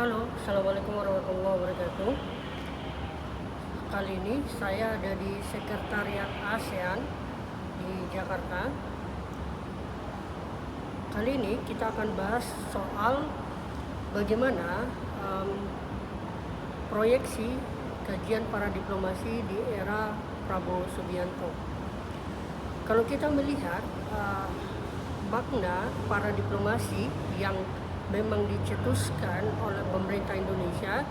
Halo, Assalamualaikum warahmatullahi wabarakatuh. Kali ini saya ada di Sekretariat ASEAN di Jakarta. Kali ini kita akan bahas soal bagaimana proyeksi kajian para diplomasi di era Prabowo Subianto. Kalau kita melihat makna para diplomasi yang memang dicetuskan oleh pemerintah Indonesia,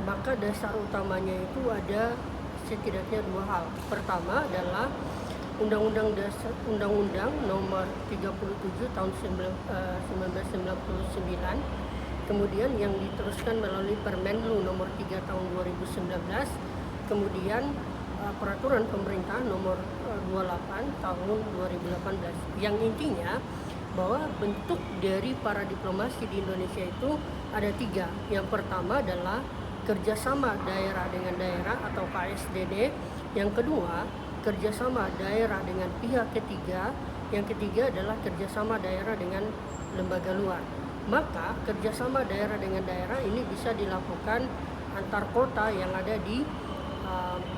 maka dasar utamanya itu ada setidaknya dua hal. Pertama adalah Undang-Undang Nomor 37 Tahun 1999, kemudian yang diteruskan melalui Permenlu Nomor 3 Tahun 2019, kemudian Peraturan Pemerintah Nomor 28 Tahun 2018, yang intinya bahwa bentuk dari para diplomasi di Indonesia itu ada tiga. Yang pertama adalah kerjasama daerah dengan daerah atau KSDD. Yang kedua, kerjasama daerah dengan pihak ketiga. Yang ketiga adalah kerjasama daerah dengan lembaga luar. Maka kerjasama daerah dengan daerah ini bisa dilakukan antar kota yang ada di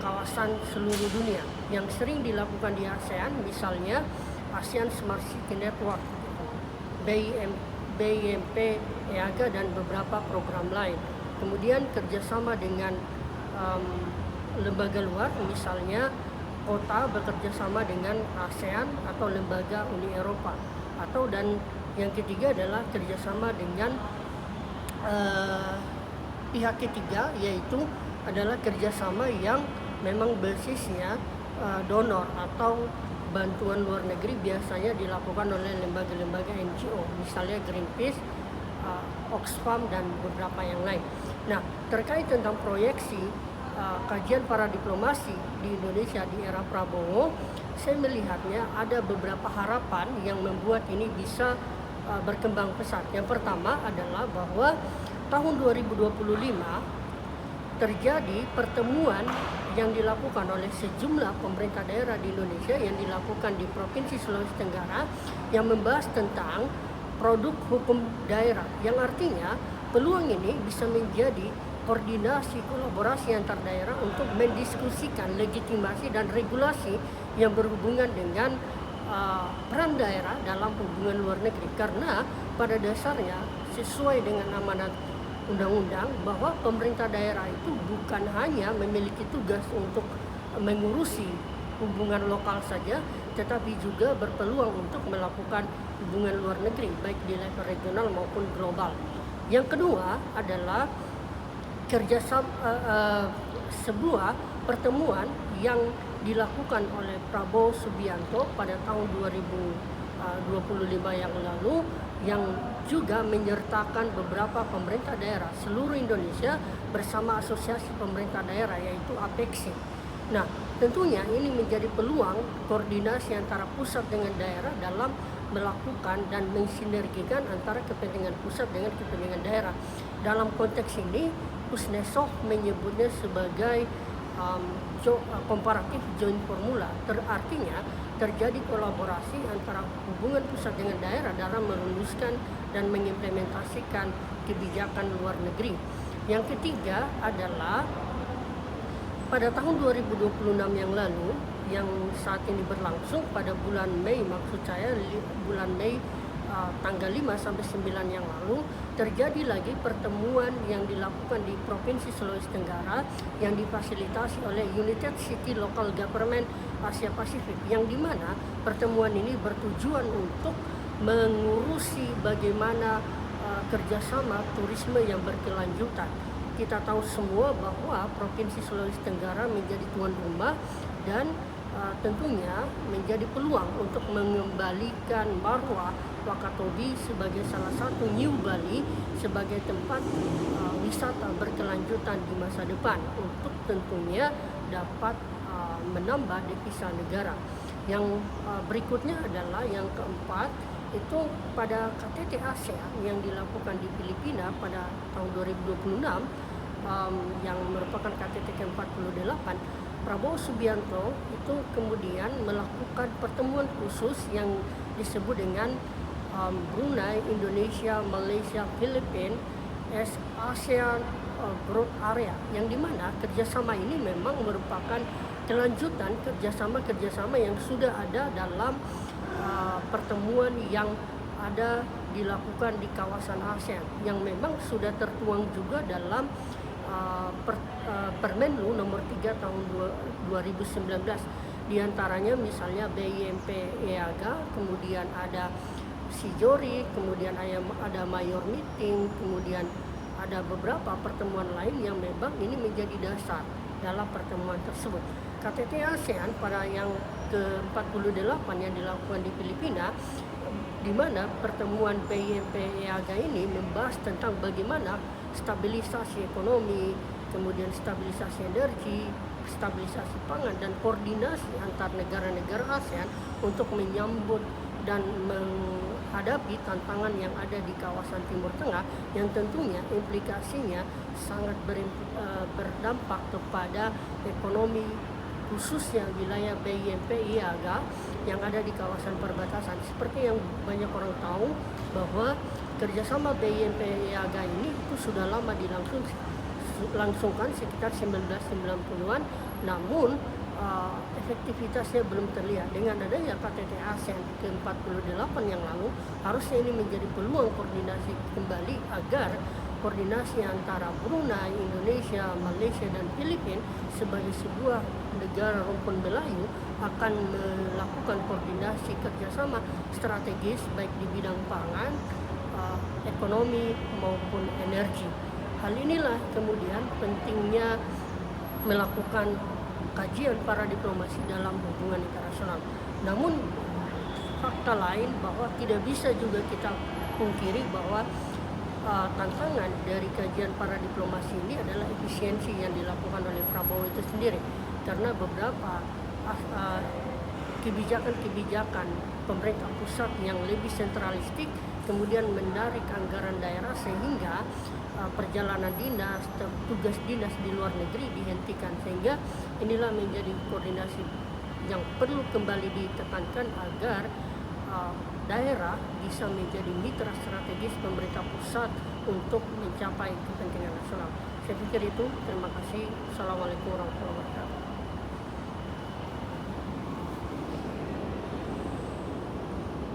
kawasan seluruh dunia. Yang sering dilakukan di ASEAN, misalnya ASEAN Smart City Network, BIMP, EAGA, dan beberapa program lain. Kemudian kerjasama dengan lembaga luar, misalnya kota bekerjasama dengan ASEAN atau lembaga Uni Eropa, dan yang ketiga adalah kerjasama dengan pihak ketiga, yaitu adalah kerjasama yang memang basisnya donor atau bantuan luar negeri, biasanya dilakukan oleh lembaga-lembaga NGO, misalnya Greenpeace, Oxfam, dan beberapa yang lain. Nah, terkait tentang proyeksi kajian para diplomasi di Indonesia di era Prabowo, saya melihatnya ada beberapa harapan yang membuat ini bisa berkembang pesat. Yang pertama adalah bahwa tahun 2025 terjadi pertemuan yang dilakukan oleh sejumlah pemerintah daerah di Indonesia yang dilakukan di Provinsi Sulawesi Tenggara yang membahas tentang produk hukum daerah, yang artinya peluang ini bisa menjadi koordinasi kolaborasi antar daerah untuk mendiskusikan legitimasi dan regulasi yang berhubungan dengan peran daerah dalam hubungan luar negeri, karena pada dasarnya sesuai dengan amanat undang-undang bahwa pemerintah daerah itu bukan hanya memiliki tugas untuk mengurusi hubungan lokal saja, tetapi juga berpeluang untuk melakukan hubungan luar negeri baik di level regional maupun global. Yang kedua adalah kerjasama, sebuah pertemuan yang dilakukan oleh Prabowo Subianto pada tahun 2025 yang lalu, yang juga menyertakan beberapa pemerintah daerah seluruh Indonesia bersama Asosiasi Pemerintah Daerah, yaitu APEKSI. Nah, tentunya ini menjadi peluang koordinasi antara pusat dengan daerah dalam melakukan dan mensinergikan antara kepentingan pusat dengan kepentingan daerah. Dalam konteks ini, Kuznetsov menyebutnya sebagai komparatif joint formula, artinya terjadi kolaborasi antara hubungan pusat dengan daerah dalam merumuskan dan mengimplementasikan kebijakan luar negeri. Yang ketiga adalah pada tahun 2026 yang lalu, yang saat ini berlangsung pada bulan Mei, maksud saya bulan Mei tanggal 5 sampai 9 yang lalu, terjadi lagi pertemuan yang dilakukan di Provinsi Sulawesi Tenggara yang difasilitasi oleh United City Local Government Asia Pasifik, yang dimana pertemuan ini bertujuan untuk mengurusi bagaimana kerjasama turisme yang berkelanjutan. Kita tahu semua bahwa Provinsi Sulawesi Tenggara menjadi tuan rumah dan tentunya menjadi peluang untuk mengembalikan marwah Wakatobi sebagai salah satu New Bali, sebagai tempat wisata berkelanjutan di masa depan, untuk tentunya dapat menambah devisa negara. Yang berikutnya adalah yang keempat, itu pada KTT ASEAN yang dilakukan di Filipina pada tahun 2026, yang merupakan KTT ke-48, Prabowo Subianto itu kemudian melakukan pertemuan khusus yang disebut dengan Brunei, Indonesia, Malaysia, Filipina ASEAN Growth Area, yang dimana kerjasama ini memang merupakan kelanjutan kerjasama yang sudah ada dalam pertemuan yang ada dilakukan di kawasan ASEAN, yang memang sudah tertuang juga dalam Permenlu nomor 3 tahun 2019. Di antaranya misalnya BIMP EAGA, kemudian ada Sijori, kemudian ada Mayor Meeting, kemudian ada beberapa pertemuan lain yang memang ini menjadi dasar dalam pertemuan tersebut. KTT ASEAN pada yang ke-48 yang dilakukan di Filipina, di mana pertemuan BIMP EAGA ini membahas tentang bagaimana stabilisasi ekonomi, kemudian stabilisasi energi, stabilisasi pangan, dan koordinasi antar negara-negara ASEAN untuk menyambut dan menghadapi tantangan yang ada di kawasan Timur Tengah, yang tentunya implikasinya sangat berdampak kepada ekonomi, khususnya wilayah BIMP IAGA yang ada di kawasan perbatasan. Seperti yang banyak orang tahu bahwa kerjasama BIMP IAGA ini itu sudah lama dilangsungkan sekitar 1990-an, namun efektivitasnya belum terlihat. Dengan adanya KTT ASEAN ke-48 yang lalu, harusnya ini menjadi peluang koordinasi kembali agar koordinasi antara Brunei, Indonesia, Malaysia, dan Filipina sebagai sebuah negara rumpun Melayu akan melakukan koordinasi kerjasama strategis baik di bidang pangan, ekonomi maupun energi. Hal inilah kemudian pentingnya melakukan kajian para diplomasi dalam hubungan internasional. Namun fakta lain bahwa tidak bisa juga kita pungkiri bahwa tantangan dari kajian para diplomasi ini adalah efisiensi yang dilakukan oleh Prabowo itu sendiri, karena beberapa kebijakan pemerintah pusat yang lebih sentralistik kemudian menarik anggaran daerah sehingga perjalanan dinas, tugas dinas di luar negeri dihentikan, sehingga inilah menjadi koordinasi yang perlu kembali ditekankan agar daerah bisa menjadi mitra strategis pemerintah pusat untuk mencapai kepentingan nasional. Saya pikir itu. Terima kasih. Assalamualaikum warahmatullahi wabarakatuh.